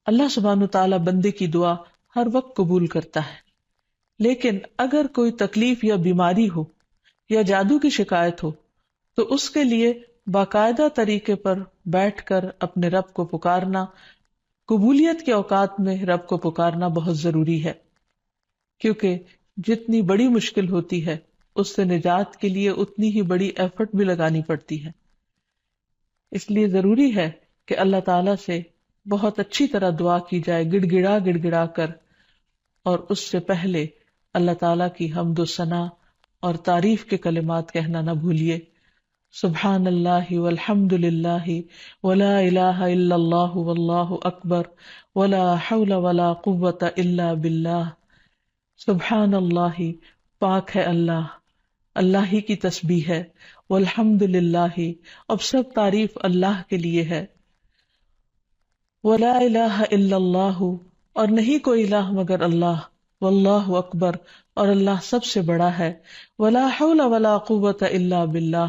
اللہ سبحانہ تعالیٰ بندے کی دعا ہر وقت قبول کرتا ہے، لیکن اگر کوئی تکلیف یا بیماری ہو یا جادو کی شکایت ہو تو اس کے لیے باقاعدہ طریقے پر بیٹھ کر اپنے رب کو پکارنا، قبولیت کے اوقات میں رب کو پکارنا بہت ضروری ہے، کیونکہ جتنی بڑی مشکل ہوتی ہے اس سے نجات کے لیے اتنی ہی بڑی ایفرٹ بھی لگانی پڑتی ہے۔ اس لیے ضروری ہے کہ اللہ تعالیٰ سے بہت اچھی طرح دعا کی جائے، گڑ گڑا گڑ گڑا کر، اور اس سے پہلے اللہ تعالیٰ کی حمد و ثنا اور تعریف کے کلمات کہنا نہ بھولیے۔ سبحان اللہ والحمد للہ ولا الہ الا اللہ واللہ اکبر ولا حول ولا قوۃ الا باللہ۔ سبحان اللہ، پاک ہے اللہ، اللہ ہی کی تسبیح ہے، والحمد للہ، اب سب تعریف اللہ کے لیے ہے، ولا الہ الا اللہ، اور نہیں کوئی الہ مگر اللہ، واللہ اکبر، اور اللہ سب سے بڑا ہے، ولا حول ولا قوۃ الا باللہ،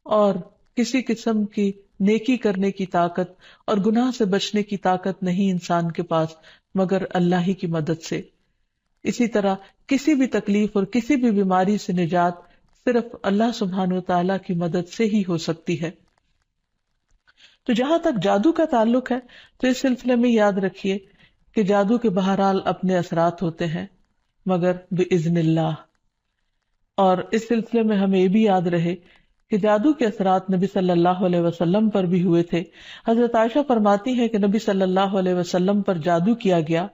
اور کسی قسم کی نیکی کرنے کی طاقت اور گناہ سے بچنے کی طاقت نہیں انسان کے پاس مگر اللہ ہی کی مدد سے۔ اسی طرح کسی بھی تکلیف اور کسی بھی بیماری سے نجات صرف اللہ سبحانہ وتعالیٰ کی مدد سے ہی ہو سکتی ہے۔ تو جہاں تک جادو کا تعلق ہے تو اس سلسلے میں یاد رکھیے کہ جادو کے بہرحال اپنے اثرات ہوتے ہیں مگر بإذن اللہ، اور اس سلسلے میں ہمیں یہ بھی یاد رہے کہ جادو کے اثرات نبی صلی اللہ علیہ وسلم پر بھی ہوئے تھے۔ حضرت عائشہ فرماتی ہے کہ نبی صلی اللہ علیہ وسلم پر جادو کیا گیا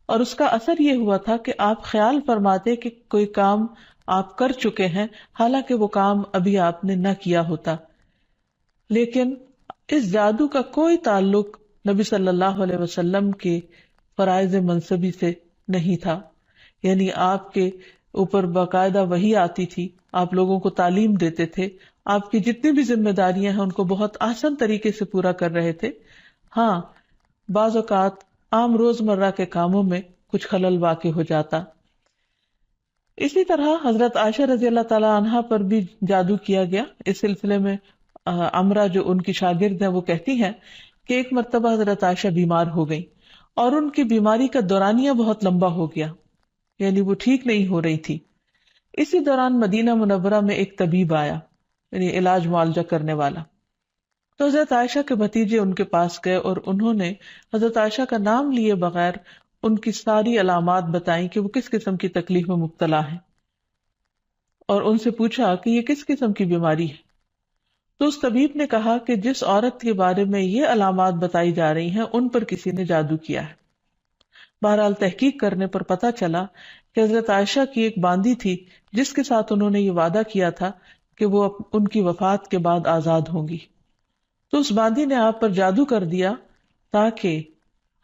اور اس کا اثر یہ ہوا تھا کہ آپ خیال فرماتے کہ کوئی کام آپ کر چکے ہیں حالانکہ وہ کام ابھی آپ نے نہ کیا ہوتا، لیکن اس جادو کا کوئی تعلق نبی صلی اللہ علیہ وسلم کے فرائض منصبی سے نہیں تھا، یعنی آپ کے اوپر باقاعدہ وحی آتی تھی، آپ لوگوں کو تعلیم دیتے تھے، آپ کی جتنی بھی ذمہ داریاں ہیں ان کو بہت آسان طریقے سے پورا کر رہے تھے۔ ہاں، بعض اوقات عام روزمرہ کے کاموں میں کچھ خلل واقع ہو جاتا۔ اسی طرح حضرت عائشہ رضی اللہ تعالی عنہا پر بھی جادو کیا گیا۔ اس سلسلے میں عمرہ جو ان کی شاگرد ہیں وہ کہتی ہیں کہ ایک مرتبہ حضرت عائشہ بیمار ہو گئی اور ان کی بیماری کا دورانیہ بہت لمبا ہو گیا، یعنی وہ ٹھیک نہیں ہو رہی تھی۔ اسی دوران مدینہ منورہ میں ایک طبیب آیا، یعنی علاج معالجہ کرنے والا، تو حضرت عائشہ کے بھتیجے ان کے پاس گئے اور انہوں نے حضرت عائشہ کا نام لیے بغیر ان کی ساری علامات بتائیں کہ وہ کس قسم کی تکلیف میں مبتلا ہیں، اور ان سے پوچھا کہ یہ کس قسم کی بیماری ہے۔ تو اس طبیب نے کہا کہ جس عورت کے بارے میں یہ علامات بتائی جا رہی ہیں ان پر کسی نے جادو کیا ہے۔ بہرحال تحقیق کرنے پر پتہ چلا کہ حضرت عائشہ کی ایک باندی تھی جس کے ساتھ انہوں نے یہ وعدہ کیا تھا کہ وہ ان کی وفات کے بعد آزاد ہوں گی، تو اس باندی نے آپ پر جادو کر دیا تاکہ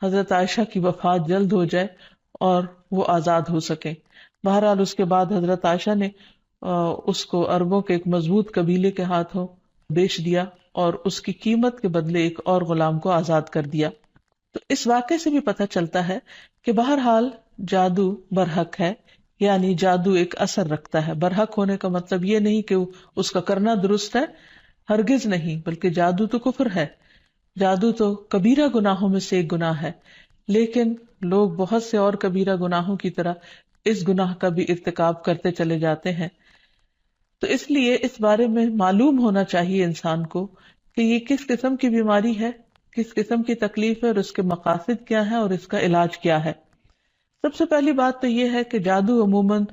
حضرت عائشہ کی وفات جلد ہو جائے اور وہ آزاد ہو سکیں۔ بہرحال اس کے بعد حضرت عائشہ نے اس کو عربوں کے ایک مضبوط قبیلے کے ہاتھوں بیچ دیا اور اس کی قیمت کے بدلے ایک اور غلام کو آزاد کر دیا۔ تو اس واقعے سے بھی پتہ چلتا ہے کہ بہرحال جادو برحق ہے، یعنی جادو ایک اثر رکھتا ہے۔ برحق ہونے کا مطلب یہ نہیں کہ اس کا کرنا درست ہے، ہرگز نہیں، بلکہ جادو تو کفر ہے، جادو تو کبیرہ گناہوں میں سے ایک گناہ ہے، لیکن لوگ بہت سے اور کبیرہ گناہوں کی طرح اس گناہ کا بھی ارتکاب کرتے چلے جاتے ہیں۔ تو اس لیے اس بارے میں معلوم ہونا چاہیے انسان کو کہ یہ کس قسم کی بیماری ہے، کس قسم کی تکلیف ہے، اور اس کے مقاصد کیا ہے اور اس کا علاج کیا ہے۔ سب سے پہلی بات تو یہ ہے کہ جادو عموماً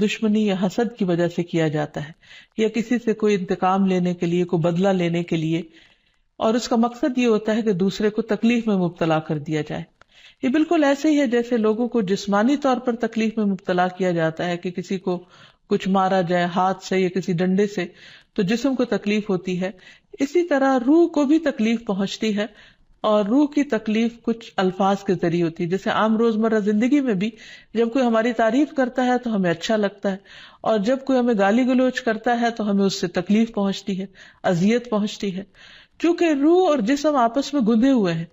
دشمنی یا حسد کی وجہ سے کیا جاتا ہے، یا کسی سے کوئی انتقام لینے کے لیے، کوئی بدلہ لینے کے لیے، اور اس کا مقصد یہ ہوتا ہے کہ دوسرے کو تکلیف میں مبتلا کر دیا جائے۔ یہ بالکل ایسے ہی ہے جیسے لوگوں کو جسمانی طور پر تکلیف میں مبتلا کیا جاتا ہے کہ کسی کو کچھ مارا جائے ہاتھ سے یا کسی ڈنڈے سے تو جسم کو تکلیف ہوتی ہے، اسی طرح روح کو بھی تکلیف پہنچتی ہے، اور روح کی تکلیف کچھ الفاظ کے ذریعے ہوتی ہے۔ جیسے عام روزمرہ زندگی میں بھی جب کوئی ہماری تعریف کرتا ہے تو ہمیں اچھا لگتا ہے، اور جب کوئی ہمیں گالی گلوچ کرتا ہے تو ہمیں اس سے تکلیف پہنچتی ہے، اذیت پہنچتی ہے، چونکہ روح اور جسم آپس میں گندے ہوئے ہیں۔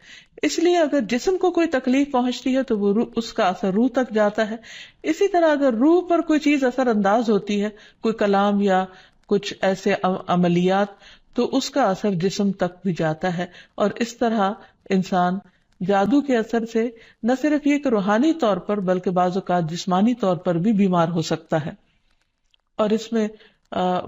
اس لیے اگر جسم کو کوئی تکلیف پہنچتی ہے تو وہ اس کا اثر روح تک جاتا ہے۔ اسی طرح اگر روح پر کوئی چیز اثر انداز ہوتی ہے، کوئی کلام یا کچھ ایسے عملیات، تو اس کا اثر جسم تک بھی جاتا ہے، اور اس طرح انسان جادو کے اثر سے نہ صرف یہ کہ روحانی طور پر بلکہ بعض اوقات جسمانی طور پر بھی بیمار ہو سکتا ہے، اور اس میں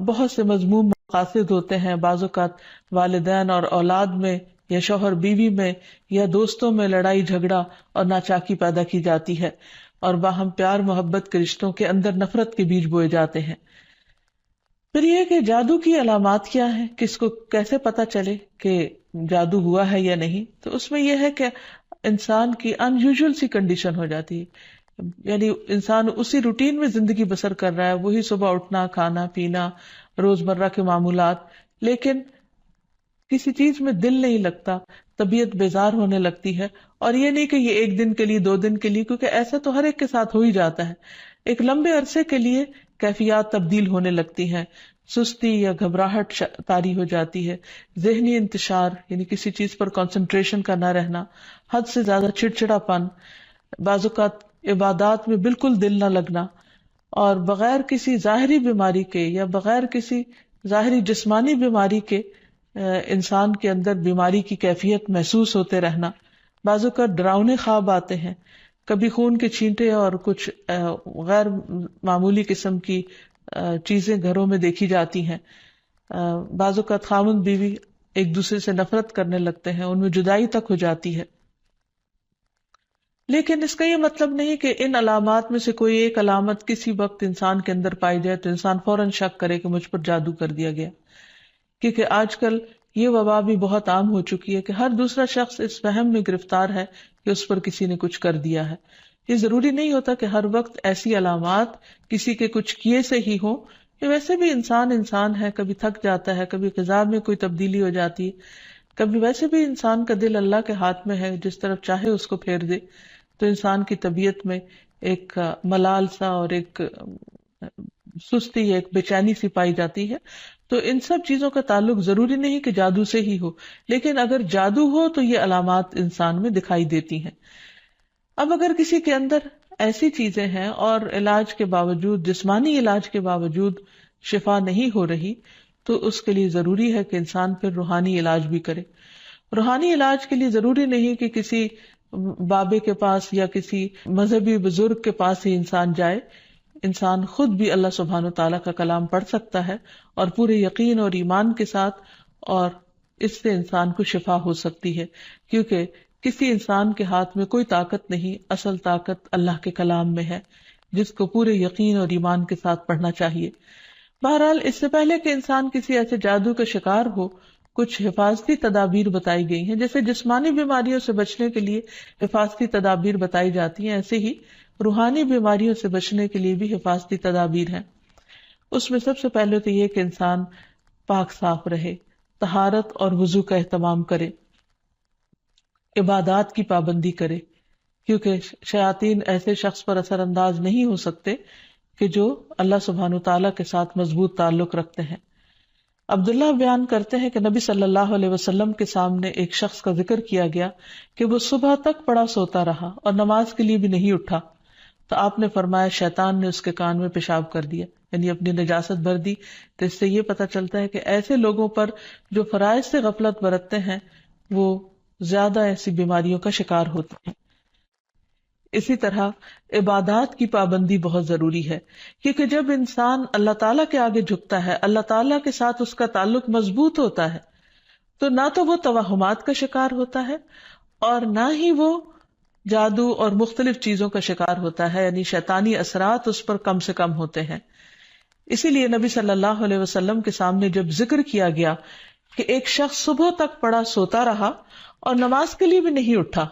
بہت سے مذموم مقاصد ہوتے ہیں. بعض اوقات والدین اور اولاد میں یا شوہر بیوی میں یا دوستوں میں لڑائی جھگڑا اور ناچاکی پیدا کی جاتی ہے، اور باہم پیار محبت کے رشتوں کے اندر نفرت کے بیج بوئے جاتے ہیں. پھر یہ کہ جادو کی علامات کیا ہیں، کس کو کیسے پتا چلے کہ جادو ہوا ہے یا نہیں. تو اس میں یہ ہے کہ انسان کی ان یوزول سی کنڈیشن ہو جاتی ہے، یعنی انسان اسی روٹین میں زندگی بسر کر رہا ہے، وہی صبح اٹھنا، کھانا پینا، روزمرہ کے معمولات، لیکن کسی چیز میں دل نہیں لگتا، طبیعت بیزار ہونے لگتی ہے. اور یہ نہیں کہ یہ ایک دن کے لیے، 2 دن کے لیے، کیونکہ ایسا تو ہر ایک کے ساتھ ہو ہی جاتا ہے. ایک لمبے عرصے کے لیے کیفیات تبدیل ہونے لگتی ہیں، سستی یا گھبراہٹ طاری ہو جاتی ہے، ذہنی انتشار یعنی کسی چیز پر کنسنٹریشن کا نہ رہنا، حد سے زیادہ چڑچڑا پن، بعض اوقات عبادات میں بالکل دل نہ لگنا، اور بغیر کسی ظاہری بیماری کے یا بغیر کسی ظاہری جسمانی بیماری کے انسان کے اندر بیماری کی کیفیت محسوس ہوتے رہنا. بعض اوقات ڈراؤنے خواب آتے ہیں، کبھی خون کے چھینٹے اور کچھ غیر معمولی قسم کی چیزیں گھروں میں دیکھی جاتی ہیں. بعض اوقات خاوند بیوی ایک دوسرے سے نفرت کرنے لگتے ہیں، ان میں جدائی تک ہو جاتی ہے. لیکن اس کا یہ مطلب نہیں کہ ان علامات میں سے کوئی ایک علامت کسی وقت انسان کے اندر پائی جائے تو انسان فوراً شک کرے کہ مجھ پر جادو کر دیا گیا. کیونکہ آج کل یہ وبا بھی بہت عام ہو چکی ہے کہ ہر دوسرا شخص اس وہم میں گرفتار ہے کہ اس پر کسی نے کچھ کر دیا ہے. یہ ضروری نہیں ہوتا کہ ہر وقت ایسی علامات کسی کے کچھ کیے سے ہی ہوں. یہ ویسے بھی انسان ہے، کبھی تھک جاتا ہے، کبھی غذا میں کوئی تبدیلی ہو جاتی ہے، کبھی ویسے بھی انسان کا دل اللہ کے ہاتھ میں ہے، جس طرف چاہے اس کو پھیر دے. تو انسان کی طبیعت میں ایک ملال سا اور ایک سستی، ایک بے چینی سی پائی جاتی ہے. تو ان سب چیزوں کا تعلق ضروری نہیں کہ جادو سے ہی ہو، لیکن اگر جادو ہو تو یہ علامات انسان میں دکھائی دیتی ہیں. اب اگر کسی کے اندر ایسی چیزیں ہیں اور علاج کے باوجود، جسمانی علاج کے باوجود شفا نہیں ہو رہی، تو اس کے لیے ضروری ہے کہ انسان پھر روحانی علاج بھی کرے. روحانی علاج کے لیے ضروری نہیں کہ کسی بابے کے پاس یا کسی مذہبی بزرگ کے پاس ہی انسان جائے. انسان خود بھی اللہ سبحانہ و تعالیٰ کا کلام پڑھ سکتا ہے اور پورے یقین اور ایمان کے ساتھ، اور اس سے انسان کو شفا ہو سکتی ہے. کیونکہ کسی انسان کے ہاتھ میں کوئی طاقت نہیں، اصل طاقت اللہ کے کلام میں ہے، جس کو پورے یقین اور ایمان کے ساتھ پڑھنا چاہیے. بہرحال اس سے پہلے کہ انسان کسی ایسے جادو کا شکار ہو، کچھ حفاظتی تدابیر بتائی گئی ہیں. جیسے جسمانی بیماریوں سے بچنے کے لیے حفاظتی تدابیر بتائی جاتی ہیں، ایسے ہی روحانی بیماریوں سے بچنے کے لیے بھی حفاظتی تدابیر ہیں. اس میں سب سے پہلے تو یہ کہ انسان پاک صاف رہے، طہارت اور وضو کا اہتمام کرے، عبادات کی پابندی کرے، کیونکہ شیاطین ایسے شخص پر اثر انداز نہیں ہو سکتے کہ جو اللہ سبحانہ و تعالیٰ کے ساتھ مضبوط تعلق رکھتے ہیں. عبداللہ بیان کرتے ہیں کہ نبی صلی اللہ علیہ وسلم کے سامنے ایک شخص کا ذکر کیا گیا کہ وہ صبح تک پڑا سوتا رہا اور نماز کے لیے بھی نہیں اٹھا. تو آپ نے فرمایا شیطان نے اس کے کان میں پیشاب کر دیا، یعنی اپنی نجاست بھر دی. تو اس سے یہ پتہ چلتا ہے کہ ایسے لوگوں پر جو فرائض سے غفلت برتتے ہیں وہ زیادہ ایسی بیماریوں کا شکار ہوتے ہیں. اسی طرح عبادات کی پابندی بہت ضروری ہے، کیونکہ جب انسان اللہ تعالیٰ کے آگے جھکتا ہے، اللہ تعالیٰ کے ساتھ اس کا تعلق مضبوط ہوتا ہے، تو نہ تو وہ توہمات کا شکار ہوتا ہے اور نہ ہی وہ جادو اور مختلف چیزوں کا شکار ہوتا ہے، یعنی شیطانی اثرات اس پر کم سے کم ہوتے ہیں. اسی لیے نبی صلی اللہ علیہ وسلم کے سامنے جب ذکر کیا گیا کہ ایک شخص صبح تک پڑا سوتا رہا اور نماز کے لیے بھی نہیں اٹھا،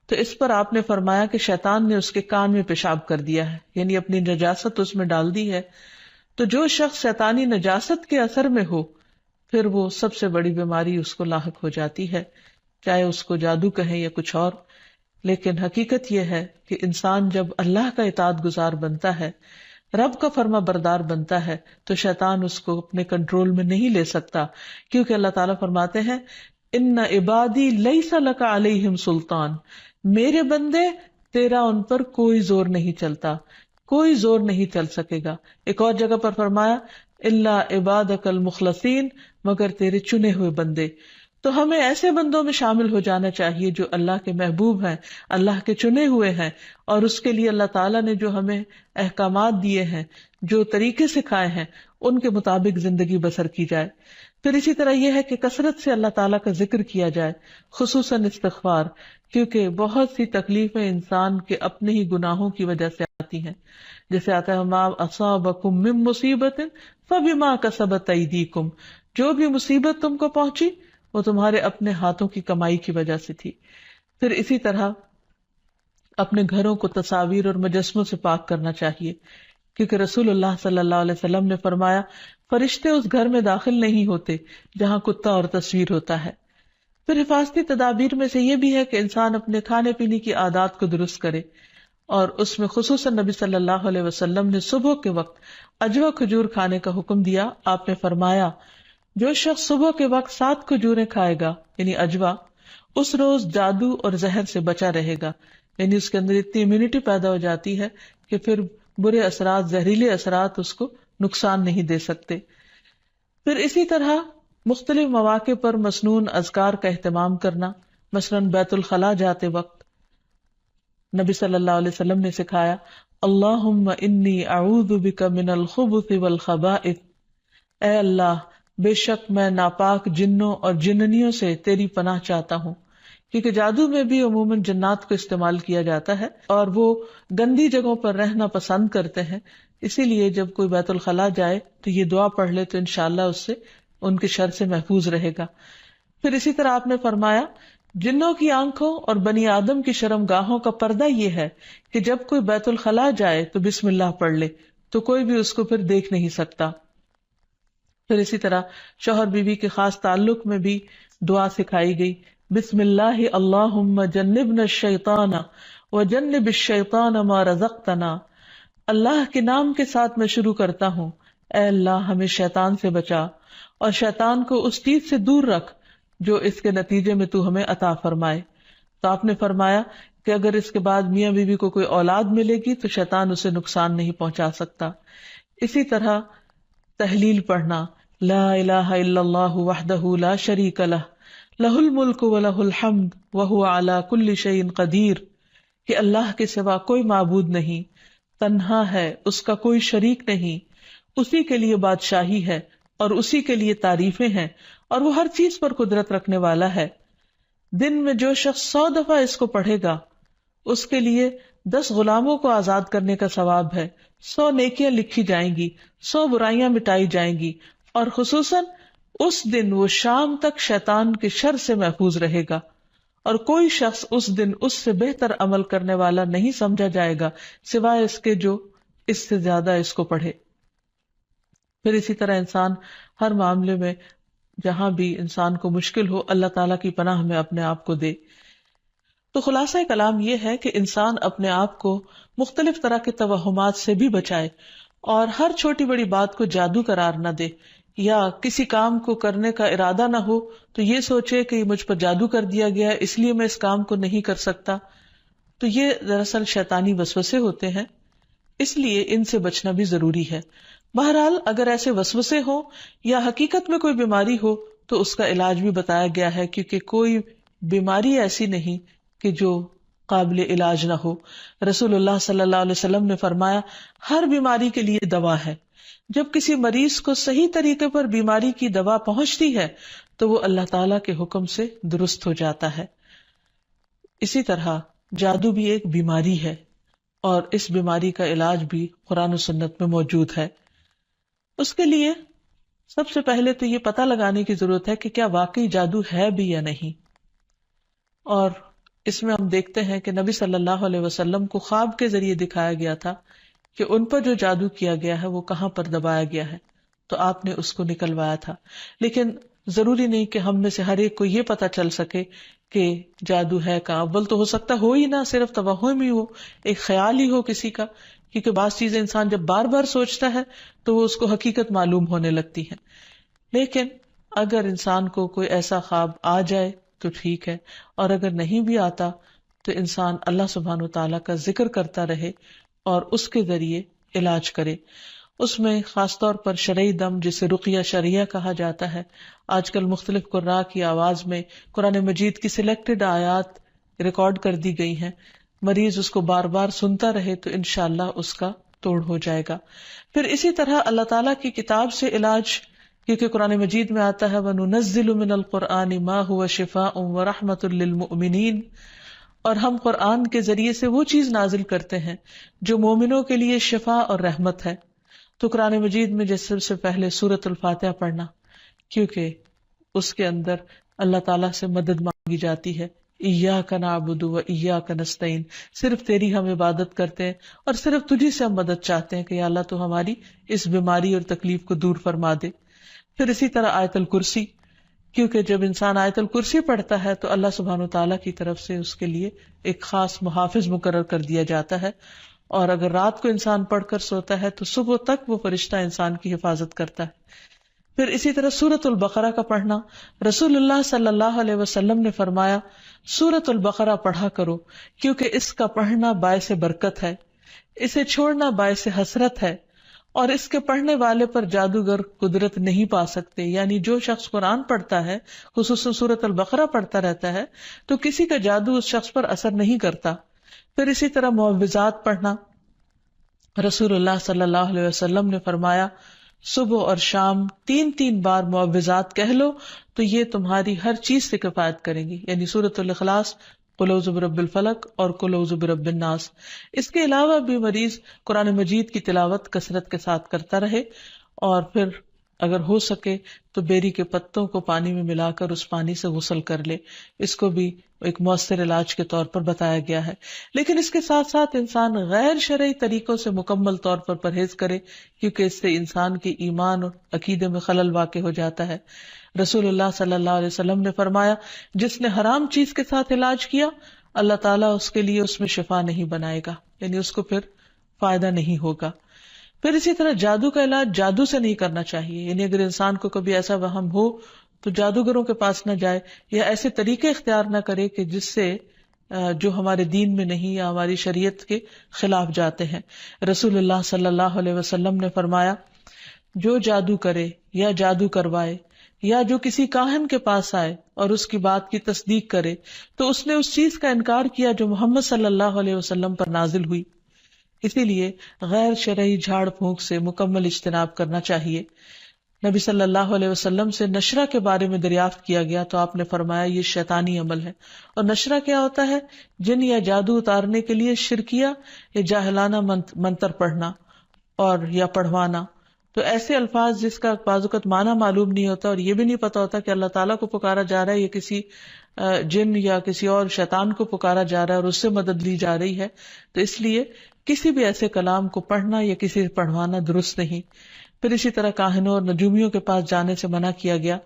تو اس پر آپ نے فرمایا کہ شیطان نے اس کے کان میں پیشاب کر دیا ہے، یعنی اپنی نجاست اس میں ڈال دی ہے. تو جو شخص شیطانی نجاست کے اثر میں ہو، پھر وہ سب سے بڑی بیماری اس کو لاحق ہو جاتی ہے، چاہے اس کو جادو کہیں یا کچھ اور. لیکن حقیقت یہ ہے کہ انسان جب اللہ کا اطاعت گزار بنتا ہے، رب کا فرما بردار بنتا ہے، تو شیطان اس کو اپنے کنٹرول میں نہیں لے سکتا، کیونکہ اللہ تعالیٰ فرماتے ہیں ان عبادی لیس لک علیہم سلطان، میرے بندے تیرا ان پر کوئی زور نہیں چلتا، کوئی زور نہیں چل سکے گا. ایک اور جگہ پر فرمایا الا عبادک المخلصین، مگر تیرے چنے ہوئے بندے. تو ہمیں ایسے بندوں میں شامل ہو جانا چاہیے جو اللہ کے محبوب ہیں، اللہ کے چنے ہوئے ہیں، اور اس کے لیے اللہ تعالیٰ نے جو ہمیں احکامات دیے ہیں، جو طریقے سکھائے ہیں، ان کے مطابق زندگی بسر کی جائے۔ پھر اسی طرح یہ ہے کہ کثرت سے اللہ تعالیٰ کا ذکر کیا جائے، خصوصاً استغفار، کیونکہ بہت سی تکلیفیں انسان کے اپنے ہی گناہوں کی وجہ سے آتی ہیں۔ جیسے آتا ہے ما اصابکم من مصیبت فبما کسبت ایدیکم، جو بھی مصیبت تم کو پہنچی وہ تمہارے اپنے ہاتھوں کی کمائی کی وجہ سے تھی۔ پھر اسی طرح اپنے گھروں کو تصاویر اور مجسموں سے پاک کرنا چاہیے، کیونکہ رسول اللہ صلی اللہ علیہ وسلم نے فرمایا فرشتے اس گھر میں داخل نہیں ہوتے جہاں کتا اور تصویر ہوتا ہے۔ پھر حفاظتی تدابیر میں سے یہ بھی ہے کہ انسان اپنے کھانے پینے کی عادات کو درست کرے، اور اس میں خصوصاً نبی صلی اللہ علیہ وسلم نے صبح کے وقت اجوا کھجور کھانے کا حکم دیا۔ آپ نے فرمایا جو شخص صبح کے وقت 7 کھجوریں کھائے گا یعنی اجوا، اس روز جادو اور زہر سے بچا رہے گا، یعنی اس کے اندر اتنی امیونٹی پیدا ہو جاتی ہے کہ پھر برے اثرات، زہریلے اثرات اس کو نقصان نہیں دے سکتے۔ پھر اسی طرح مختلف مواقع پر مسنون اذکار کا اہتمام کرنا، مثلاً بیت الخلاء جاتے وقت نبی صلی اللہ علیہ وسلم نے سکھایا اللہم انی اعوذ بک من الخبث والخبائث، اے اللہ بے شک میں ناپاک جنوں اور جننیوں سے تیری پناہ چاہتا ہوں، کیونکہ جادو میں بھی عموماً جنات کو استعمال کیا جاتا ہے اور وہ گندی جگہوں پر رہنا پسند کرتے ہیں، اسی لیے جب کوئی بیت الخلاء جائے تو یہ دعا پڑھ لے تو انشاءاللہ اس سے ان کے شر سے محفوظ رہے گا۔ پھر اسی طرح آپ نے فرمایا جنوں کی آنکھوں اور بنی آدم کی شرم گاہوں کا پردہ یہ ہے کہ جب کوئی بیت الخلاء جائے تو بسم اللہ پڑھ لے تو کوئی بھی اس کو پھر دیکھ نہیں سکتا۔ پھر اسی طرح شوہر بیوی کے خاص تعلق میں بھی دعا سکھائی گئی، بسم اللہ اللہم جنبنا الشیطان وجنب الشیطان ما رزقتنا، اللہ کے نام کے ساتھ میں شروع کرتا ہوں، اے اللہ ہمیں شیطان سے بچا اور شیطان کو اس چیز سے دور رکھ جو اس کے نتیجے میں تو ہمیں عطا فرمائے۔ تو آپ نے فرمایا کہ اگر اس کے بعد میاں بیوی کو کوئی اولاد ملے گی تو شیطان اسے نقصان نہیں پہنچا سکتا۔ اسی طرح تحلیل پڑھنا، لا الہ الا اللہ وحدہ لا شریک لہ لہ الملک ولہ الحمد وہو علی کل شیء قدیر، کہ اللہ کے سوا کوئی معبود نہیں، تنہا ہے، اس کا کوئی شریک نہیں، اسی کے لیے بادشاہی ہے اور اسی کے لیے تعریفیں ہیں اور وہ ہر چیز پر قدرت رکھنے والا ہے۔ دن میں جو شخص 100 دفعہ اس کو پڑھے گا اس کے لیے 10 غلاموں کو آزاد کرنے کا ثواب ہے، 100 نیکیاں لکھی جائیں گی، 100 برائیاں مٹائی جائیں گی، اور خصوصاً اس دن وہ شام تک شیطان کے شر سے محفوظ رہے گا، اور کوئی شخص اس دن اس سے بہتر عمل کرنے والا نہیں سمجھا جائے گا سوائے اس کے جو اس سے زیادہ اس کو پڑھے۔ پھر اسی طرح انسان ہر معاملے میں جہاں بھی انسان کو مشکل ہو اللہ تعالیٰ کی پناہ میں اپنے آپ کو دے۔ تو خلاصہ کلام یہ ہے کہ انسان اپنے آپ کو مختلف طرح کے توہمات سے بھی بچائے اور ہر چھوٹی بڑی بات کو جادو قرار نہ دے، یا کسی کام کو کرنے کا ارادہ نہ ہو تو یہ سوچے کہ مجھ پر جادو کر دیا گیا ہے اس لیے میں اس کام کو نہیں کر سکتا، تو یہ دراصل شیطانی وسوسے ہوتے ہیں، اس لیے ان سے بچنا بھی ضروری ہے۔ بہرحال اگر ایسے وسوسے ہوں یا حقیقت میں کوئی بیماری ہو تو اس کا علاج بھی بتایا گیا ہے، کیونکہ کوئی بیماری ایسی نہیں کہ جو قابل علاج نہ ہو۔ رسول اللہ صلی اللہ علیہ وسلم نے فرمایا ہر بیماری کے لیے دوا ہے، جب کسی مریض کو صحیح طریقے پر بیماری کی دوا پہنچتی ہے تو وہ اللہ تعالیٰ کے حکم سے درست ہو جاتا ہے۔ اسی طرح جادو بھی ایک بیماری ہے اور اس بیماری کا علاج بھی قرآن و سنت میں موجود ہے۔ اس کے لیے سب سے پہلے تو یہ پتہ لگانے کی ضرورت ہے کہ کیا واقعی جادو ہے بھی یا نہیں، اور اس میں ہم دیکھتے ہیں کہ نبی صلی اللہ علیہ وسلم کو خواب کے ذریعے دکھایا گیا تھا کہ ان پر جو جادو کیا گیا ہے وہ کہاں پر دبایا گیا ہے، تو آپ نے اس کو نکلوایا تھا۔ لیکن ضروری نہیں کہ ہم میں سے ہر ایک کو یہ پتا چل سکے کہ جادو ہے کہاں، اول تو ہو سکتا ہو ہی نہ، صرف توہم ہی ہو، ایک خیال ہی ہو کسی کا، کیونکہ بعض چیزیں انسان جب بار بار سوچتا ہے تو وہ اس کو حقیقت معلوم ہونے لگتی ہے۔ لیکن اگر انسان کو کوئی ایسا خواب آ جائے تو ٹھیک ہے، اور اگر نہیں بھی آتا تو انسان اللہ سبحانہ وتعالیٰ کا ذکر کرتا رہے اور اس کے ذریعے علاج کرے۔ اس میں خاص طور پر شرعی دم جسے رقیہ شرعیہ کہا جاتا ہے، آج کل مختلف قراء کی آواز میں قرآن مجید کی سلیکٹڈ آیات ریکارڈ کر دی گئی ہیں، مریض اس کو بار بار سنتا رہے تو انشاءاللہ اس کا توڑ ہو جائے گا۔ پھر اسی طرح اللہ تعالیٰ کی کتاب سے علاج، کیونکہ قرآن مجید میں آتا ہے وَنُنَزِّلُ مِنَ الْقُرْآنِ مَا هُوَ شِفَاءٌ وَرَحْمَةٌ لِّلْمُؤْمِنِينَ، اور ہم قرآن کے ذریعے سے وہ چیز نازل کرتے ہیں جو مومنوں کے لیے شفا اور رحمت ہے۔ تو قرآن مجید میں جیسے سب سے پہلے سورۃ الفاتحہ پڑھنا، کیونکہ اس کے اندر اللہ تعالیٰ سے مدد مانگی جاتی ہے، ایاک نعبد و ایاک نستعین، صرف تیری ہم عبادت کرتے ہیں اور صرف تجھی سے ہم مدد چاہتے ہیں کہ یا اللہ تو ہماری اس بیماری اور تکلیف کو دور فرما دے۔ پھر اسی طرح آیت الکرسی، کیونکہ جب انسان آیت الکرسی پڑھتا ہے تو اللہ سبحانہ وتعالیٰ کی طرف سے اس کے لیے ایک خاص محافظ مقرر کر دیا جاتا ہے، اور اگر رات کو انسان پڑھ کر سوتا ہے تو صبح تک وہ فرشتہ انسان کی حفاظت کرتا ہے۔ پھر اسی طرح سورۃ البقرہ کا پڑھنا، رسول اللہ صلی اللہ علیہ وسلم نے فرمایا سورۃ البقرہ پڑھا کرو، کیونکہ اس کا پڑھنا باعث برکت ہے، اسے چھوڑنا باعث حسرت ہے، اور اس کے پڑھنے والے پر جادوگر قدرت نہیں پا سکتے۔ یعنی جو شخص قرآن پڑھتا ہے، خصوصاً سورۃ البقرہ پڑھتا رہتا ہے، تو کسی کا جادو اس شخص پر اثر نہیں کرتا۔ پھر اسی طرح معوذات پڑھنا، رسول اللہ صلی اللہ علیہ وسلم نے فرمایا صبح اور شام 3 بار معوذات کہہ لو تو یہ تمہاری ہر چیز سے کفایت کریں گی، یعنی سورۃ الاخلاص، قل اعوذ برب الفلق اور قل اعوذ برب الناس۔ اس کے علاوہ بھی مریض قرآن مجید کی تلاوت کثرت کے ساتھ کرتا رہے، اور پھر اگر ہو سکے تو بیری کے پتوں کو پانی میں ملا کر اس پانی سے غسل کر لے، اس کو بھی ایک مؤثر علاج کے طور پر بتایا گیا ہے۔ لیکن اس کے ساتھ ساتھ انسان غیر شرعی طریقوں سے مکمل طور پر پرہیز کرے، کیونکہ اس سے انسان کے ایمان اور عقیدے میں خلل واقع ہو جاتا ہے۔ رسول اللہ صلی اللہ علیہ وسلم نے فرمایا جس نے حرام چیز کے ساتھ علاج کیا اللہ تعالیٰ اس کے لیے اس میں شفا نہیں بنائے گا، یعنی اس کو پھر فائدہ نہیں ہوگا۔ پھر اسی طرح جادو کا علاج جادو سے نہیں کرنا چاہیے، یعنی اگر انسان کو کبھی ایسا وہم ہو تو جادوگروں کے پاس نہ جائے یا ایسے طریقے اختیار نہ کرے کہ جس سے جو ہمارے دین میں نہیں یا ہماری شریعت کے خلاف جاتے ہیں۔ رسول اللہ صلی اللہ علیہ وسلم نے فرمایا جو جادو کرے یا جادو کروائے یا جو کسی کاہن کے پاس آئے اور اس کی بات کی تصدیق کرے تو اس نے اس چیز کا انکار کیا جو محمد صلی اللہ علیہ وسلم پر نازل ہوئی۔ اسی لیے غیر شرعی جھاڑ پھونک سے مکمل اجتناب کرنا چاہیے۔ نبی صلی اللہ علیہ وسلم سے نشرہ کے بارے میں دریافت کیا گیا تو آپ نے فرمایا یہ شیطانی عمل ہے۔ اور نشرہ کیا ہوتا ہے؟ جن یا جادو اتارنے کے لیے شرکیہ یا جاہلانہ منتر پڑھنا اور یا پڑھوانا۔ تو ایسے الفاظ جس کا بعض اوقات معنی معلوم نہیں ہوتا اور یہ بھی نہیں پتا ہوتا کہ اللہ تعالیٰ کو پکارا جا رہا ہے یا کسی جن یا کسی اور شیطان کو پکارا جا رہا ہے اور اس سے مدد لی جا رہی ہے، تو اس لیے کسی بھی ایسے کلام کو پڑھنا یا کسی پڑھوانا درست نہیں۔ پھر اسی طرح کاہنوں اور نجومیوں کے پاس جانے سے منع کیا گیا۔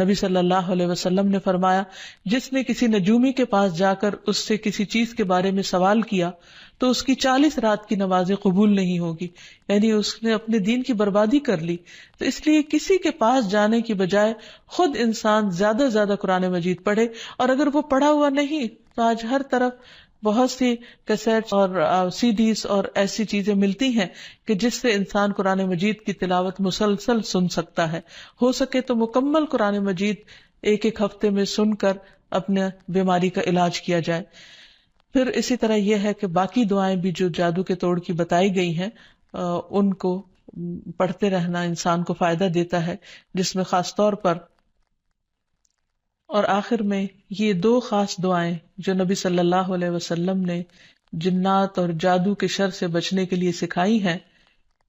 نبی صلی اللہ علیہ وسلم نے فرمایا جس نے کسی نجومی کے پاس جا کر اس سے کسی چیز کے بارے میں سوال کیا تو اس کی 40 رات کی نمازیں قبول نہیں ہوگی، یعنی اس نے اپنے دین کی بربادی کر لی۔ تو اس لیے کسی کے پاس جانے کی بجائے خود انسان زیادہ سے زیادہ قرآن مجید پڑھے، اور اگر وہ پڑھا ہوا نہیں تو آج ہر طرف بہت سی کیسٹس اور سی ڈیز اور ایسی چیزیں ملتی ہیں کہ جس سے انسان قرآن مجید کی تلاوت مسلسل سن سکتا ہے۔ ہو سکے تو مکمل قرآن مجید ایک ہفتے میں سن کر اپنے بیماری کا علاج کیا جائے۔ پھر اسی طرح یہ ہے کہ باقی دعائیں بھی جو جادو کے توڑ کی بتائی گئی ہیں ان کو پڑھتے رہنا انسان کو فائدہ دیتا ہے، جس میں خاص طور پر اور آخر میں یہ 2 خاص دعائیں جو نبی صلی اللہ علیہ وسلم نے جنات اور جادو کے شر سے بچنے کے لیے سکھائی ہیں،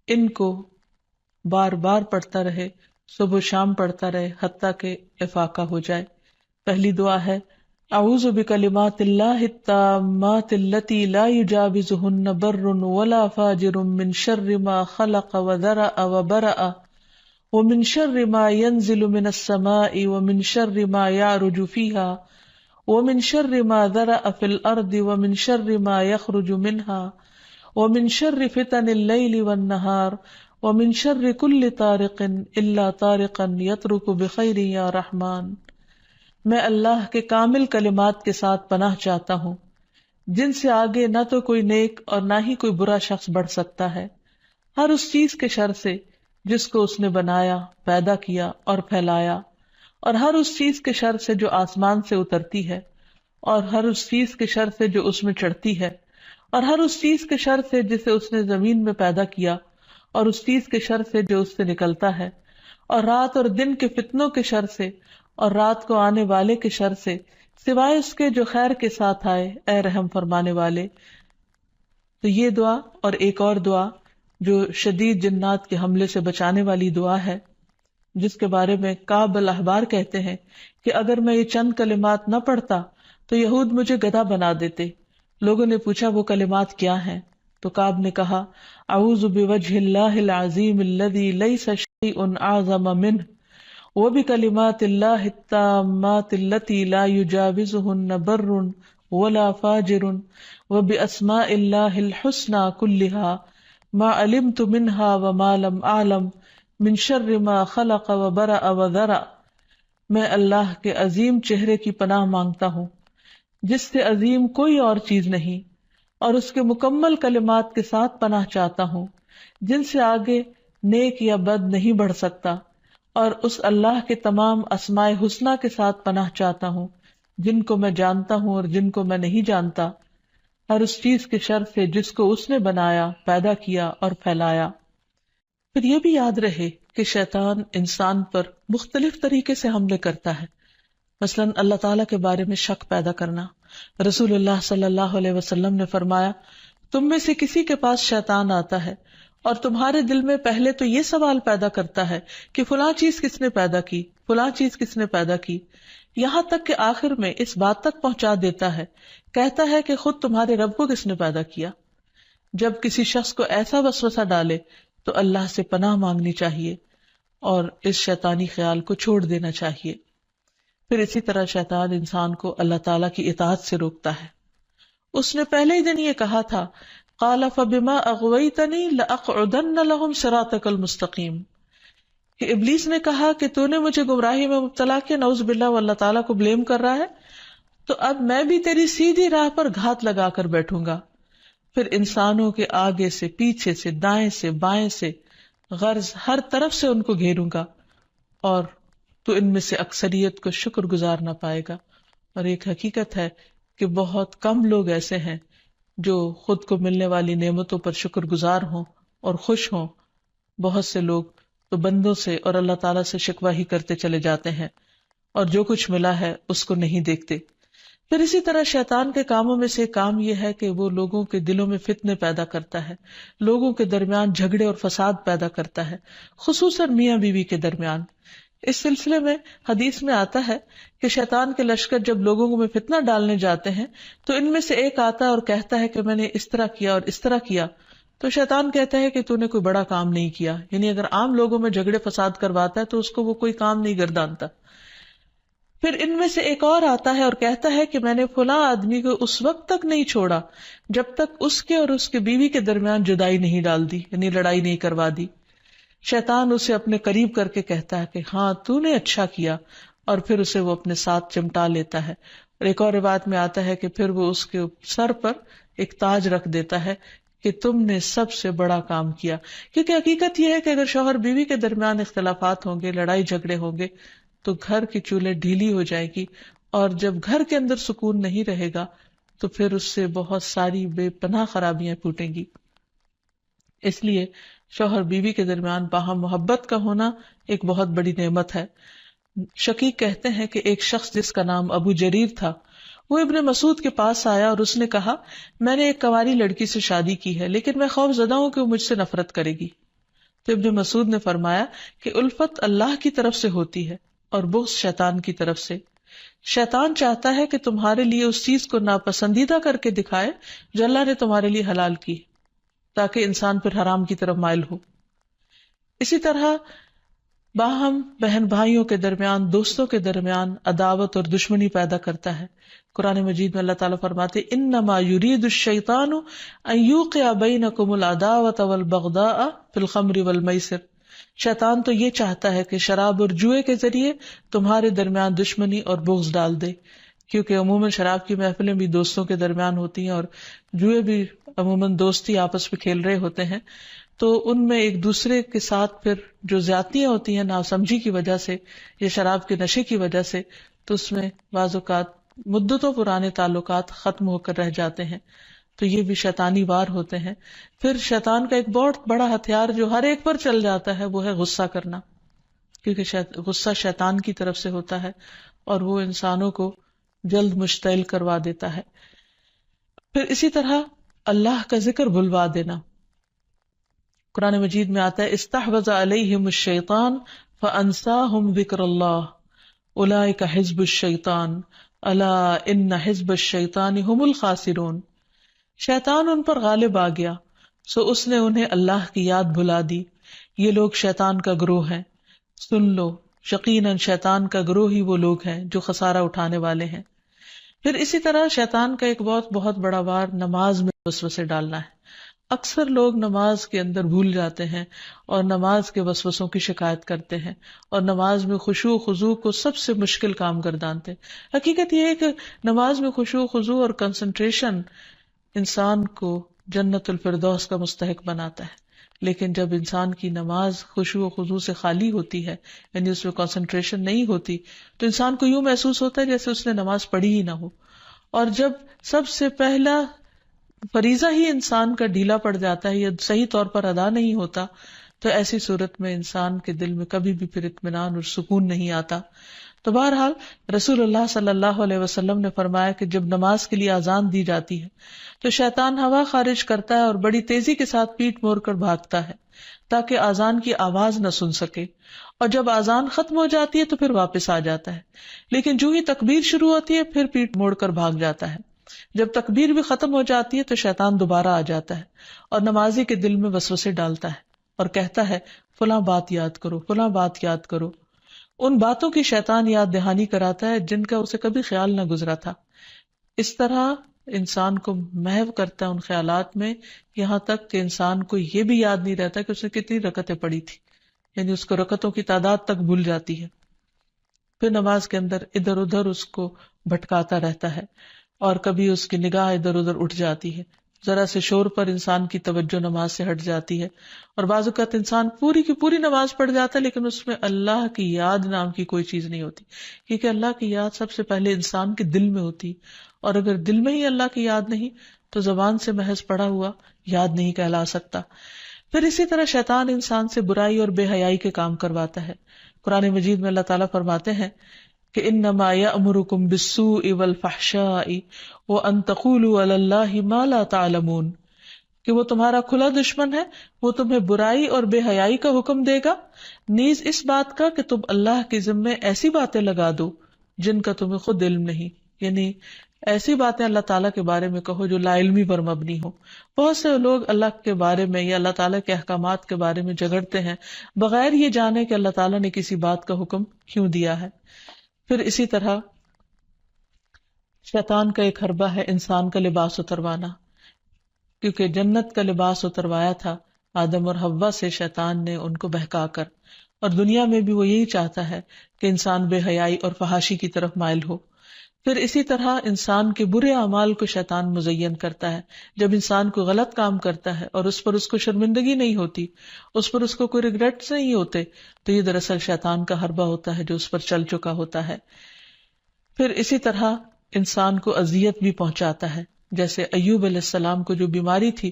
ان کو بار بار پڑھتا رہے، صبح و شام پڑھتا رہے حتیٰ کہ افاقہ ہو جائے۔ پہلی دعا ہے اعوذ بکلمات اللہ التامات التی لا یجاوزہن بر ولا فاجر من شر ما خلق وذرأ وبرأ ومن شر ما ينزل من السماء ومن شر ما يعرج فيها ومن شر ما ذرأ في الأرض ومن شر ما يخرج منها ومن شر فتن الليل والنهار ومن شر كل طارق إلا طارقا يطرق بخير يا رحمن۔ میں اللہ کے کامل کلمات کے ساتھ پناہ چاہتا ہوں جن سے آگے نہ تو کوئی نیک اور نہ ہی کوئی برا شخص بڑھ سکتا ہے، ہر اس چیز کے شر سے جس کو اس نے بنایا، پیدا کیا اور پھیلایا، اور ہر اس چیز کے شر سے جو آسمان سے اترتی ہے، اور ہر اس چیز کے شر سے جو اس میں چڑھتی ہے، اور ہر اس چیز کے شر سے جسے اس نے زمین میں پیدا کیا، اور اس چیز کے شر سے جو اس سے نکلتا ہے، اور رات اور دن کے فتنوں کے شر سے، اور رات کو آنے والے کے شر سے، سوائے اس کے جو خیر کے ساتھ آئے، اے رحم فرمانے والے۔ تو یہ دعا اور ایک اور دعا جو شدید جنات کے حملے سے بچانے والی دعا ہے، جس کے بارے میں کعب الاحبار کہتے ہیں کہ اگر میں یہ چند کلمات نہ پڑھتا تو یہود مجھے گدھا بنا دیتے۔ لوگوں نے پوچھا وہ کلمات کیا ہیں؟ تو کعب نے کہا اعوذ بوجہ اللہ العظیم الذی لیس شیء اعظم منہ وبکلمات اللہ التامات التی لا یجاوزہن بر ولا فاجر وباسماء اللہ الحسنى كلها ما علمت منها وما لم اعلم من شر ما خلق وبرأ وذرأ۔ میں اللہ کے عظیم چہرے کی پناہ مانگتا ہوں جس سے عظیم کوئی اور چیز نہیں، اور اس کے مکمل کلمات کے ساتھ پناہ چاہتا ہوں جن سے آگے نیک یا بد نہیں بڑھ سکتا، اور اس اللہ کے تمام اسماء حسنہ کے ساتھ پناہ چاہتا ہوں جن کو میں جانتا ہوں اور جن کو میں نہیں جانتا، ہر اس چیز کے شر سے جس کو اس نے بنایا، پیدا کیا اور پھیلایا۔ پھر یہ بھی یاد رہے کہ شیطان انسان پر مختلف طریقے سے حملے کرتا ہے، مثلاً اللہ تعالیٰ کے بارے میں شک پیدا کرنا۔ رسول اللہ صلی اللہ علیہ وسلم نے فرمایا تم میں سے کسی کے پاس شیطان آتا ہے اور تمہارے دل میں پہلے تو یہ سوال پیدا کرتا ہے کہ فلاں چیز کس نے پیدا کی، فلاں چیز کس نے پیدا کی، یہاں تک کہ آخر میں اس بات تک پہنچا دیتا ہے، کہتا ہے کہ خود تمہارے رب کو کس نے پیدا کیا۔ جب کسی شخص کو ایسا وسوسہ ڈالے تو اللہ سے پناہ مانگنی چاہیے اور اس شیطانی خیال کو چھوڑ دینا چاہیے۔ پھر اسی طرح شیطان انسان کو اللہ تعالیٰ کی اطاعت سے روکتا ہے۔ اس نے پہلے ہی دن یہ کہا تھا قال فبما اغویتنی لاقعدن لهم صراطک المستقیم، کہ ابلیس نے کہا کہ تو نے مجھے گمراہی میں مبتلا کیا، نعوذ باللہ، وہ اللہ تعالیٰ کو بلیم کر رہا ہے، تو اب میں بھی تیری سیدھی راہ پر گھات لگا کر بیٹھوں گا۔ پھر انسانوں کے آگے سے، پیچھے سے، دائیں سے، بائیں سے، غرض ہر طرف سے ان کو گھیروں گا، اور تو ان میں سے اکثریت کو شکر گزار نہ پائے گا۔ اور ایک حقیقت ہے کہ بہت کم لوگ ایسے ہیں جو خود کو ملنے والی نعمتوں پر شکر گزار ہوں اور خوش ہوں۔ بہت سے لوگ تو بندوں سے اور اللہ تعالیٰ سے شکوہ ہی کرتے چلے جاتے ہیں، اور جو کچھ ملا ہے اس کو نہیں دیکھتے۔ پھر اسی طرح شیطان کے کاموں میں سے کام یہ ہے کہ وہ لوگوں کے دلوں میں فتنے پیدا کرتا ہے، لوگوں کے درمیان جھگڑے اور فساد پیدا کرتا ہے، خصوصاً میاں بیوی کے درمیان۔ اس سلسلے میں حدیث میں آتا ہے کہ شیطان کے لشکر جب لوگوں میں فتنہ ڈالنے جاتے ہیں تو ان میں سے ایک آتا ہے اور کہتا ہے کہ میں نے اس طرح کیا اور اس طرح کیا، تو شیطان کہتا ہے کہ تو نے کوئی بڑا کام نہیں کیا، یعنی اگر عام لوگوں میں جھگڑے فساد کرواتا ہے تو اس کو وہ کوئی کام نہیں گردانتا۔ پھر ان میں سے ایک اور آتا ہے اور کہتا ہے کہ میں نے فلاں آدمی کو اس وقت تک نہیں چھوڑا جب تک اس کے اور اس کے بیوی کے درمیان جدائی نہیں ڈال دی، یعنی لڑائی نہیں کروا دی۔ شیطان اسے اپنے قریب کر کے کہتا ہے کہ ہاں تو نے اچھا کیا، اور پھر اسے وہ اپنے ساتھ چمٹا لیتا ہے۔ اور ایک اور روایت میں آتا ہے کہ پھر وہ اس کے سر پر ایک تاج رکھ دیتا ہے کہ تم نے سب سے بڑا کام کیا، کیونکہ حقیقت یہ ہے کہ اگر شوہر بیوی کے درمیان اختلافات ہوں گے، لڑائی جھگڑے ہوں گے، تو گھر کی چولہے ڈھیلی ہو جائے گی، اور جب گھر کے اندر سکون نہیں رہے گا تو پھر اس سے بہت ساری بے پناہ خرابیاں پھوٹیں گی۔ اس لیے شوہر بیوی کے درمیان باہم محبت کا ہونا ایک بہت بڑی نعمت ہے۔ شقیق کہتے ہیں کہ ایک شخص جس کا نام ابو جریر تھا، وہ ابن مسعود کے پاس آیا اور اس نے کہا میں نے ایک کنواری لڑکی سے شادی کی ہے، لیکن میں خوف زدہ ہوں کہ وہ مجھ سے نفرت کرے گی۔ تو ابن مسعود نے فرمایا کہ الفت اللہ کی طرف سے ہوتی ہے اور بغض شیطان کی طرف سے۔ شیطان چاہتا ہے کہ تمہارے لیے اس چیز کو ناپسندیدہ کر کے دکھائے جو اللہ نے تمہارے لیے حلال کی، تاکہ انسان پھر حرام کی طرف مائل ہو۔ اسی طرح باہم بہن بھائیوں کے درمیان، دوستوں کے درمیان عداوت اور دشمنی پیدا کرتا ہے۔ قرآن مجید میں اللہ تعالیٰ فرماتے انما یرید الشیطان ان یوقع بینکم العداوۃ والبغضاء فی الخمر والمیسر، شیطان تو یہ چاہتا ہے کہ شراب اور جوئے کے ذریعے تمہارے درمیان دشمنی اور بغض ڈال دے، کیونکہ عموماً شراب کی محفلیں بھی دوستوں کے درمیان ہوتی ہیں اور جوئے بھی عموماً دوستی آپس میں کھیل رہے ہوتے ہیں۔ تو ان میں ایک دوسرے کے ساتھ پھر جو زیادتیاں ہوتی ہیں ناسمجھی کی وجہ سے یا شراب کے نشے کی وجہ سے، تو اس میں بعض اوقات مدتوں پرانے تعلقات ختم ہو کر رہ جاتے ہیں. تو یہ بھی شیطانی وار ہوتے ہیں. پھر شیطان کا ایک بہت بڑا ہتھیار جو ہر ایک پر چل جاتا ہے وہ ہے غصہ کرنا، کیونکہ غصہ شیطان کی طرف سے ہوتا ہے اور وہ انسانوں کو جلد مشتعل کروا دیتا ہے. پھر اسی طرح اللہ کا ذکر بھلوا دینا. قرآن مجید میں آتا ہے استحوذ علیہم الشیطان فانساہم ذکر اللہ اولئک حزب الشیطان الا ان حزب الشیطان هم الخاسرون. شیطان ان پر غالب آ گیا سو اس نے انہیں اللہ کی یاد بھلا دی، یہ لوگ شیطان کا گروہ ہیں، سن لو یقیناً شیطان کا گروہ ہی وہ لوگ ہیں جو خسارہ اٹھانے والے ہیں. پھر اسی طرح شیطان کا ایک بہت بڑا وار نماز میں وسوسے ڈالنا ہے. اکثر لوگ نماز کے اندر بھول جاتے ہیں اور نماز کے وسوسوں کی شکایت کرتے ہیں اور نماز میں خشوع و خضوع کو سب سے مشکل کام گردانتے ہیں. حقیقت یہ ہے کہ نماز میں خشوع و خضوع اور کنسنٹریشن انسان کو جنت الفردوس کا مستحق بناتا ہے، لیکن جب انسان کی نماز خشوع و خضوع سے خالی ہوتی ہے، یعنی اس میں کنسنٹریشن نہیں ہوتی، تو انسان کو یوں محسوس ہوتا ہے جیسے اس نے نماز پڑھی ہی نہ ہو. اور جب سب سے پہلا فریضہ ہی انسان کا ڈھیلا پڑ جاتا ہے یا صحیح طور پر ادا نہیں ہوتا، تو ایسی صورت میں انسان کے دل میں کبھی بھی پھر اطمینان اور سکون نہیں آتا. تو بہرحال رسول اللہ صلی اللہ علیہ وسلم نے فرمایا کہ جب نماز کے لیے اذان دی جاتی ہے تو شیطان ہوا خارج کرتا ہے اور بڑی تیزی کے ساتھ پیٹ موڑ کر بھاگتا ہے تاکہ اذان کی آواز نہ سن سکے، اور جب اذان ختم ہو جاتی ہے تو پھر واپس آ جاتا ہے. لیکن جو ہی تکبیر شروع ہوتی ہے پھر پیٹ موڑ کر بھاگ جاتا ہے. جب تکبیر بھی ختم ہو جاتی ہے تو شیطان دوبارہ آ جاتا ہے اور نمازی کے دل میں وسوسے ڈالتا ہے اور کہتا ہے فلاں بات یاد کرو، فلاں بات یاد کرو. ان باتوں کی شیطان یاد دہانی کراتا ہے جن کا اسے کبھی خیال نہ گزرا تھا. اس طرح انسان کو محو کرتا ہے ان خیالات میں، یہاں تک کہ انسان کو یہ بھی یاد نہیں رہتا کہ اس نے کتنی رکعتیں پڑھی تھی، یعنی اس کو رکعتوں کی تعداد تک بھول جاتی ہے. پھر نماز کے اندر ادھر ادھر اس کو بھٹکاتا رہتا ہے اور کبھی اس کی نگاہ ادھر ادھر اٹھ جاتی ہے، ذرا سے شور پر انسان کی توجہ نماز سے ہٹ جاتی ہے. اور بعض اوقات انسان پوری کی پوری نماز پڑھ جاتا ہے لیکن اس میں اللہ کی یاد نام کی کوئی چیز نہیں ہوتی، کیونکہ اللہ کی یاد سب سے پہلے انسان کے دل میں ہوتی، اور اگر دل میں ہی اللہ کی یاد نہیں تو زبان سے محض پڑھا ہوا یاد نہیں کہلا سکتا. پھر اسی طرح شیطان انسان سے برائی اور بے حیائی کے کام کرواتا ہے. قرآن مجید میں اللہ تعالیٰ فرماتے ہیں کہ انما یأمرکم بالسوء والفحشاء وان تقولوا علی اللہ ما لا تعلمون، کہ وہ تمہارا کھلا دشمن ہے، وہ تمہیں برائی اور بے حیائی کا حکم دے گا، نیز اس بات کا کہ تم اللہ کے ذمے ایسی باتیں لگا دو جن کا تمہیں خود علم نہیں، یعنی ایسی باتیں اللہ تعالیٰ کے بارے میں کہو جو لا علمی پر مبنی ہو. بہت سے لوگ اللہ کے بارے میں یا اللہ تعالیٰ کے احکامات کے بارے میں جھگڑتے ہیں بغیر یہ جانے کہ اللہ تعالیٰ نے کسی بات کا حکم کیوں دیا ہے. پھر اسی طرح شیطان کا ایک حربہ ہے انسان کا لباس اتروانا، کیونکہ جنت کا لباس اتروایا تھا آدم اور حوا سے شیطان نے ان کو بہکا کر، اور دنیا میں بھی وہ یہی چاہتا ہے کہ انسان بے حیائی اور فحاشی کی طرف مائل ہو. پھر اسی طرح انسان کے برے اعمال کو شیطان مزین کرتا ہے. جب انسان کو غلط کام کرتا ہے اور اس پر اس کو شرمندگی نہیں ہوتی، اس پر اس کو کوئی ریگریٹس نہیں ہوتے، تو یہ دراصل شیطان کا حربہ ہوتا ہے جو اس پر چل چکا ہوتا ہے. پھر اسی طرح انسان کو اذیت بھی پہنچاتا ہے. جیسے ایوب علیہ السلام کو جو بیماری تھی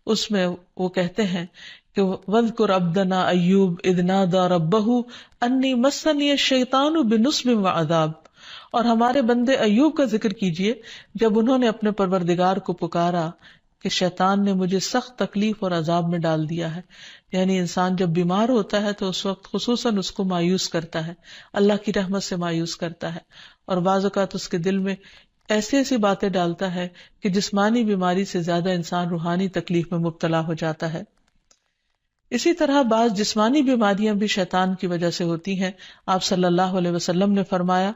اس میں وہ کہتے ہیں کہ وَاذْكُرْ عَبْدَنَا أَيُّوبَ إِذْ نَادَى رَبَّهُ أَنِّي مَسَّنِيَ الشَّيْطَانُ بِنُصْبٍ وَعَذَابٍ، اور ہمارے بندے ایوب کا ذکر کیجئے جب انہوں نے اپنے پروردگار کو پکارا کہ شیطان نے مجھے سخت تکلیف اور عذاب میں ڈال دیا ہے. یعنی انسان جب بیمار ہوتا ہے تو اس وقت خصوصاً اس کو مایوس کرتا ہے، اللہ کی رحمت سے مایوس کرتا ہے، اور بعض اوقات اس کے دل میں ایسی ایسی باتیں ڈالتا ہے کہ جسمانی بیماری سے زیادہ انسان روحانی تکلیف میں مبتلا ہو جاتا ہے. اسی طرح بعض جسمانی بیماریاں بھی شیطان کی وجہ سے ہوتی ہیں. آپ صلی اللہ علیہ وسلم نے فرمایا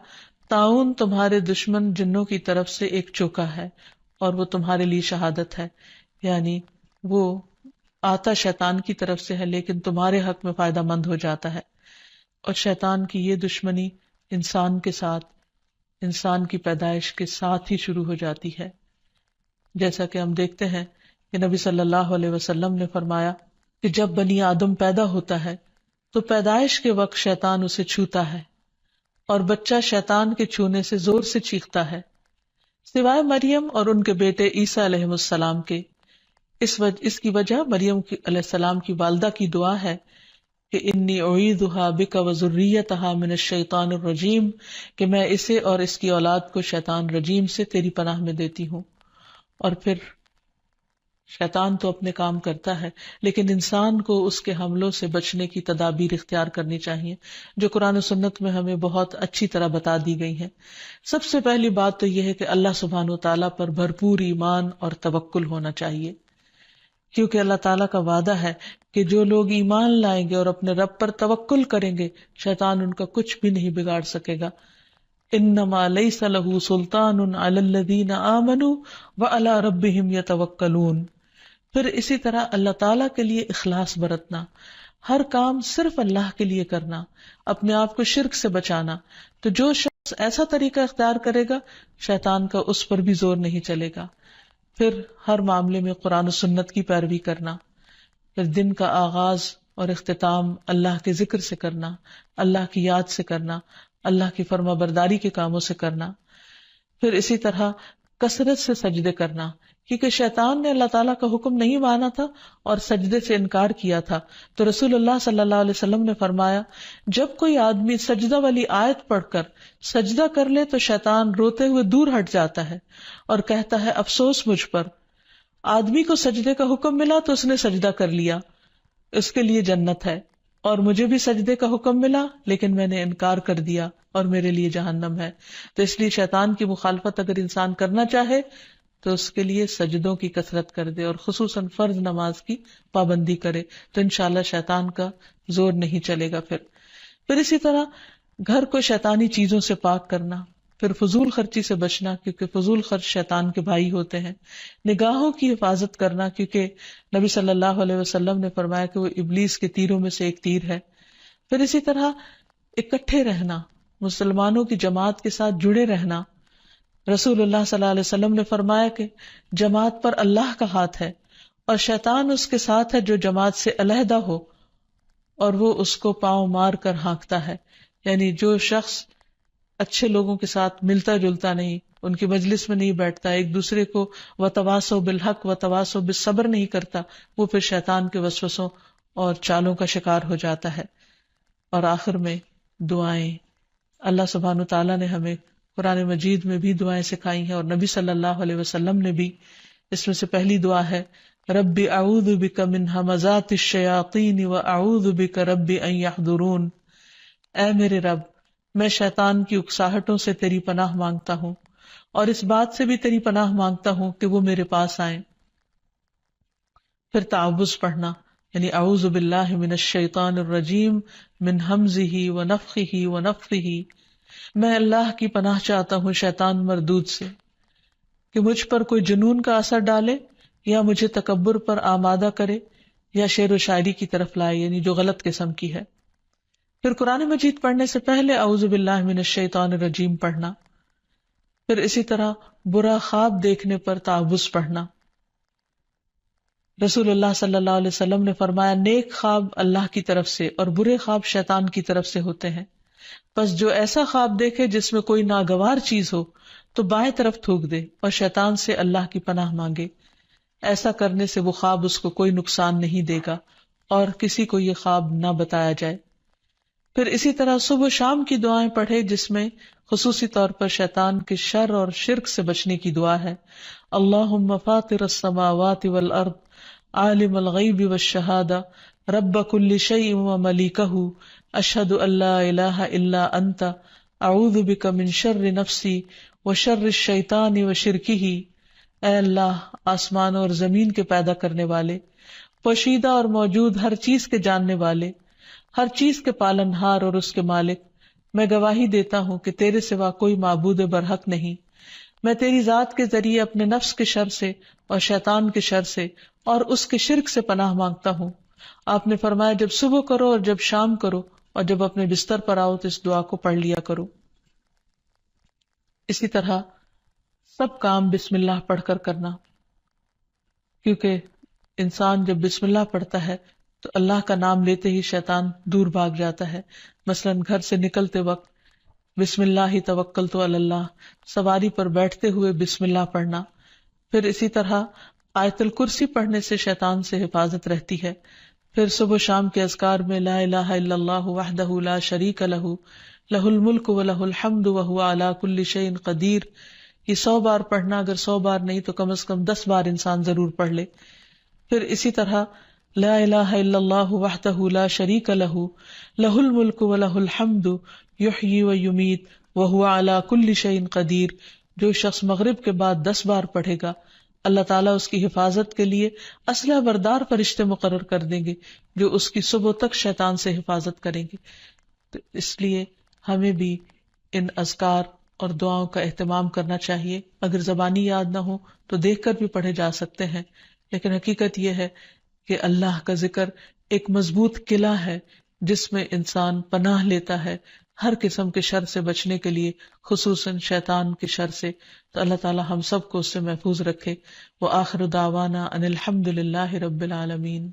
طاعون تمہارے دشمن جنوں کی طرف سے ایک چوکا ہے اور وہ تمہارے لیے شہادت ہے، یعنی وہ آتا شیطان کی طرف سے ہے لیکن تمہارے حق میں فائدہ مند ہو جاتا ہے. اور شیطان کی یہ دشمنی انسان کے ساتھ، انسان کی پیدائش کے ساتھ ہی شروع ہو جاتی ہے. جیسا کہ ہم دیکھتے ہیں کہ نبی صلی اللہ علیہ وسلم نے فرمایا کہ جب بنی آدم پیدا ہوتا ہے تو پیدائش کے وقت شیطان اسے چھوتا ہے اور بچہ شیطان کے چھونے سے زور سے چیختا ہے، سوائے مریم اور ان کے بیٹے عیسیٰ علیہ السلام کے۔ اس کی وجہ مریم علیہ السلام کی والدہ کی دعا ہے کہ انی اعیذھا بک وذریتھا من الشیطان الرجیم، کہ میں اسے اور اس کی اولاد کو شیطان رجیم سے تیری پناہ میں دیتی ہوں۔ اور پھر شیطان تو اپنے کام کرتا ہے، لیکن انسان کو اس کے حملوں سے بچنے کی تدابیر اختیار کرنی چاہیے، جو قرآن و سنت میں ہمیں بہت اچھی طرح بتا دی گئی ہیں۔ سب سے پہلی بات تو یہ ہے کہ اللہ سبحانہ و تعالیٰ پر بھرپور ایمان اور توکل ہونا چاہیے، کیونکہ اللہ تعالیٰ کا وعدہ ہے کہ جو لوگ ایمان لائیں گے اور اپنے رب پر توکل کریں گے، شیطان ان کا کچھ بھی نہیں بگاڑ سکے گا۔ انما لیس لہ سلطان علی الذین آمنوا وعلی ربہم یتوکلون۔ پھر اسی طرح اللہ تعالیٰ کے لیے اخلاص برتنا، ہر کام صرف اللہ کے لیے کرنا، اپنے آپ کو شرک سے بچانا۔ تو جو شخص ایسا طریقہ اختیار کرے گا، شیطان کا اس پر بھی زور نہیں چلے گا۔ پھر ہر معاملے میں قرآن و سنت کی پیروی کرنا، پھر دن کا آغاز اور اختتام اللہ کے ذکر سے کرنا، اللہ کی یاد سے کرنا، اللہ کی فرما برداری کے کاموں سے کرنا۔ پھر اسی طرح کثرت سے سجدے کرنا، کیونکہ شیطان نے اللہ تعالیٰ کا حکم نہیں مانا تھا اور سجدے سے انکار کیا تھا، تو رسول اللہ صلی اللہ علیہ وسلم نے فرمایا جب کوئی آدمی سجدہ والی آیت پڑھ کر سجدہ کر لے تو شیطان روتے ہوئے دور ہٹ جاتا ہے اور کہتا ہے افسوس مجھ پر۔ آدمی کو سجدے کا حکم ملا تو اس نے سجدہ کر لیا، اس کے لیے جنت ہے، اور مجھے بھی سجدے کا حکم ملا لیکن میں نے انکار کر دیا اور میرے لیے جہنم ہے۔ تو اس لیے شیطان کی مخالفت اگر انسان کرنا چاہے تو اس کے لیے سجدوں کی کثرت کر دے اور خصوصاً فرض نماز کی پابندی کرے، تو انشاءاللہ شیطان کا زور نہیں چلے گا۔ پھر اسی طرح گھر کو شیطانی چیزوں سے پاک کرنا، پھر فضول خرچی سے بچنا، کیونکہ فضول خرچ شیطان کے بھائی ہوتے ہیں، نگاہوں کی حفاظت کرنا، کیونکہ نبی صلی اللہ علیہ وسلم نے فرمایا کہ وہ ابلیس کے تیروں میں سے ایک تیر ہے۔ پھر اسی طرح اکٹھے رہنا، مسلمانوں کی جماعت کے ساتھ جڑے رہنا۔ رسول اللہ صلی اللہ علیہ وسلم نے فرمایا کہ جماعت پر اللہ کا ہاتھ ہے اور شیطان اس کے ساتھ ہے جو جماعت سے علیحدہ ہو اور وہ اس کو پاؤں مار کر ہانکتا ہے، یعنی جو شخص اچھے لوگوں کے ساتھ ملتا جلتا نہیں، ان کی مجلس میں نہیں بیٹھتا، ایک دوسرے کو وتواصوا بالحق وتواصوا بالصبر نہیں کرتا، وہ پھر شیطان کے وسوسوں اور چالوں کا شکار ہو جاتا ہے۔ اور آخر میں دعائیں، اللہ سبحانہ تعالیٰ نے ہمیں قرآن مجید میں بھی دعائیں سکھائی ہیں اور نبی صلی اللہ علیہ وسلم نے بھی۔ اس میں سے پہلی دعا ہے رب اعوذ بک من ہمزات الشیاطین واعوذ بک رب ان یحضرون، اے میرے رب میں شیطان کی اکساہٹوں سے تیری پناہ مانگتا ہوں اور اس بات سے بھی تیری پناہ مانگتا ہوں کہ وہ میرے پاس آئیں۔ پھر تعوذ پڑھنا، یعنی اعوذ باللہ من الشیطان الرجیم من ہمزہ ونفخہ ونفثہ، میں اللہ کی پناہ چاہتا ہوں شیطان مردود سے کہ مجھ پر کوئی جنون کا اثر ڈالے یا مجھے تکبر پر آمادہ کرے یا شعر و شاعری کی طرف لائے، یعنی جو غلط قسم کی ہے۔ پھر قرآن مجید پڑھنے سے پہلے اعوذ باللہ من الشیطان الرجیم پڑھنا۔ پھر اسی طرح برا خواب دیکھنے پر تعوذ پڑھنا۔ رسول اللہ صلی اللہ علیہ وسلم نے فرمایا نیک خواب اللہ کی طرف سے اور برے خواب شیطان کی طرف سے ہوتے ہیں، پس جو ایسا خواب دیکھے جس میں کوئی ناگوار چیز ہو تو بائیں طرف تھوک دے اور شیطان سے اللہ کی پناہ مانگے، ایسا کرنے سے وہ خواب اس کو کوئی نقصان نہیں دے گا اور کسی کو یہ خواب نہ بتایا جائے۔ پھر اسی طرح صبح و شام کی دعائیں پڑھے جس میں خصوصی طور پر شیطان کے شر اور شرک سے بچنے کی دعا ہے۔ اللہم فاطر السماوات والارض عالم الغیب والشہادہ رب کل شیء وملیکہ اشہد ان لا الہ الا انت اعوذ بک من شر نفسی وشر الشیطان وشرکہ، اے اللہ آسمانوں اور زمین کے پیدا کرنے والے، پوشیدہ اور موجود ہر چیز کے جاننے والے، ہر چیز کے پالنہار اور اس کے مالک، میں گواہی دیتا ہوں کہ تیرے سوا کوئی معبود برحق نہیں، میں تیری ذات کے ذریعے اپنے نفس کے شر سے اور شیطان کے شر سے اور اس کے شرک سے پناہ مانگتا ہوں۔ آپ نے فرمایا جب صبح کرو اور جب شام کرو اور جب اپنے بستر پر آؤ تو اس دعا کو پڑھ لیا کرو۔ اسی طرح سب کام بسم اللہ پڑھ کر کرنا، کیونکہ انسان جب بسم اللہ پڑھتا ہے تو اللہ کا نام لیتے ہی شیطان دور بھاگ جاتا ہے. مثلاً گھر سے نکلتے وقت بسم اللہ توکلت علی اللہ، سواری پر بیٹھتے ہوئے بسم اللہ پڑھنا. پھر اسی طرح آیت الکرسی پڑھنے سے شیطان سے حفاظت رہتی ہے. پھر صبح و شام کے اذکار میں لا الہ الا اللہ وحدہ لا شریک لہ لہ الملک و لہ الحمد وہو علی کل شیء قدیر. یہ 100 بار پڑھنا، اگر 100 بار نہیں تو کم از کم 10 بار انسان ضرور پڑھ لے. پھر اسی طرح لا الہ الا اللہ وحدہ لا شریک لہ لہ الملک و لہ الحمد یحیی و یمیت وہو علی کل شیء قدیر. جو شخص مغرب کے بعد 10 بار پڑھے گا، اللہ تعالیٰ اس کی حفاظت کے لیے اسلحہ بردار فرشتے مقرر کر دیں گے جو اس کی صبح تک شیطان سے حفاظت کریں گے. تو اس لیے ہمیں بھی ان اذکار اور دعاؤں کا اہتمام کرنا چاہیے. اگر زبانی یاد نہ ہو تو دیکھ کر بھی پڑھے جا سکتے ہیں، لیکن حقیقت یہ ہے کہ اللہ کا ذکر ایک مضبوط قلعہ ہے جس میں انسان پناہ لیتا ہے ہر قسم کے شر سے بچنے کے لیے، خصوصاً شیطان کے شر سے. تو اللہ تعالی ہم سب کو اس سے محفوظ رکھے. وآخر دعوانا ان الحمد للہ رب العالمین.